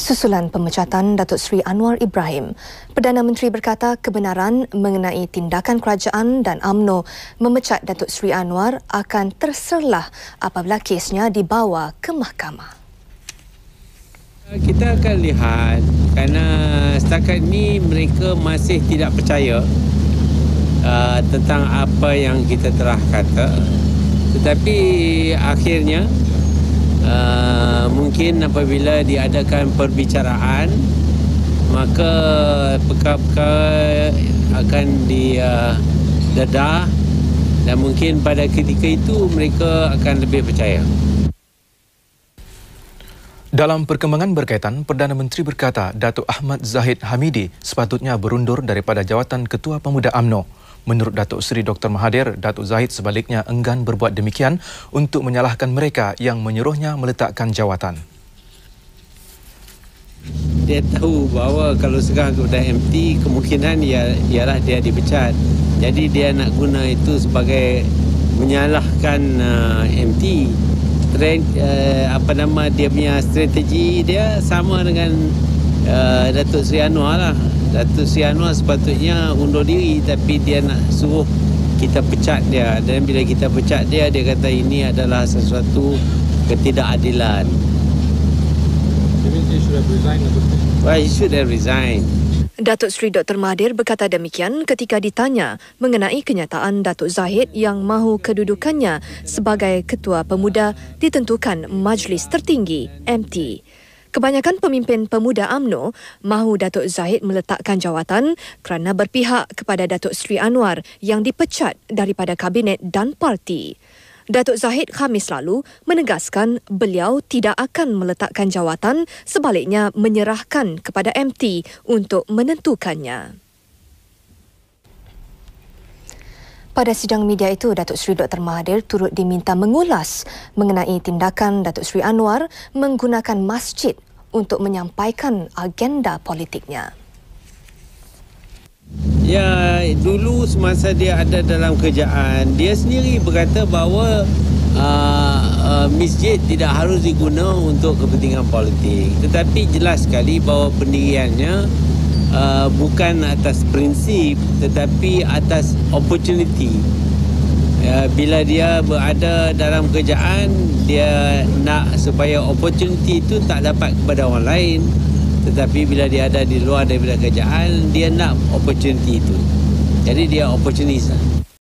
Susulan pemecatan Datuk Seri Anwar Ibrahim, Perdana Menteri berkata kebenaran mengenai tindakan kerajaan dan UMNO memecat Datuk Seri Anwar akan terserlah apabila kesnya dibawa ke mahkamah. Kita akan lihat kerana setakat ini mereka masih tidak percaya tentang apa yang kita telah kata. Tetapi akhirnya mungkin apabila diadakan perbicaraan, maka perkara-perkara akan didedah dan mungkin pada ketika itu mereka akan lebih percaya. Dalam perkembangan berkaitan, Perdana Menteri berkata Datuk Ahmad Zahid Hamidi sepatutnya berundur daripada jawatan Ketua Pemuda UMNO. Menurut Datuk Seri Dr. Mahathir, Datuk Zahid sebaliknya enggan berbuat demikian untuk menyalahkan mereka yang menyuruhnya meletakkan jawatan. Dia tahu bahawa kalau sekarang kepada MT, kemungkinan ialah dia dipecat. Jadi dia nak guna itu sebagai menyalahkan MT. Dia punya strategi dia sama dengan Datuk Seri Anwar lah. Datuk Seri Anwar sepatutnya undur diri, tapi dia nak suruh kita pecat dia. Dan bila kita pecat dia, dia kata ini adalah sesuatu ketidakadilan. Well, he should have resigned. Datuk Seri Dr. Mahathir berkata demikian ketika ditanya mengenai kenyataan Datuk Zahid yang mahu kedudukannya sebagai Ketua Pemuda ditentukan Majlis Tertinggi MT. Kebanyakan pemimpin pemuda UMNO mahu Datuk Zahid meletakkan jawatan kerana berpihak kepada Datuk Seri Anwar yang dipecat daripada Kabinet dan parti. Datuk Zahid Khamis lalu menegaskan beliau tidak akan meletakkan jawatan, sebaliknya menyerahkan kepada MT untuk menentukannya. Pada sidang media itu, Datuk Seri Dr. Mahathir turut diminta mengulas mengenai tindakan Datuk Seri Anwar menggunakan masjid untuk menyampaikan agenda politiknya. Ya, dulu semasa dia ada dalam kerjaan, dia sendiri berkata bahawa masjid tidak harus diguna untuk kepentingan politik. Tetapi jelas sekali bahawa pendiriannya bukan atas prinsip tetapi atas opportunity. Bila dia berada dalam kerjaan, dia nak supaya opportunity itu tak dapat kepada orang lain. Tetapi bila dia ada di luar daripada kerjaan, dia nak opportunity itu. Jadi dia opportunis.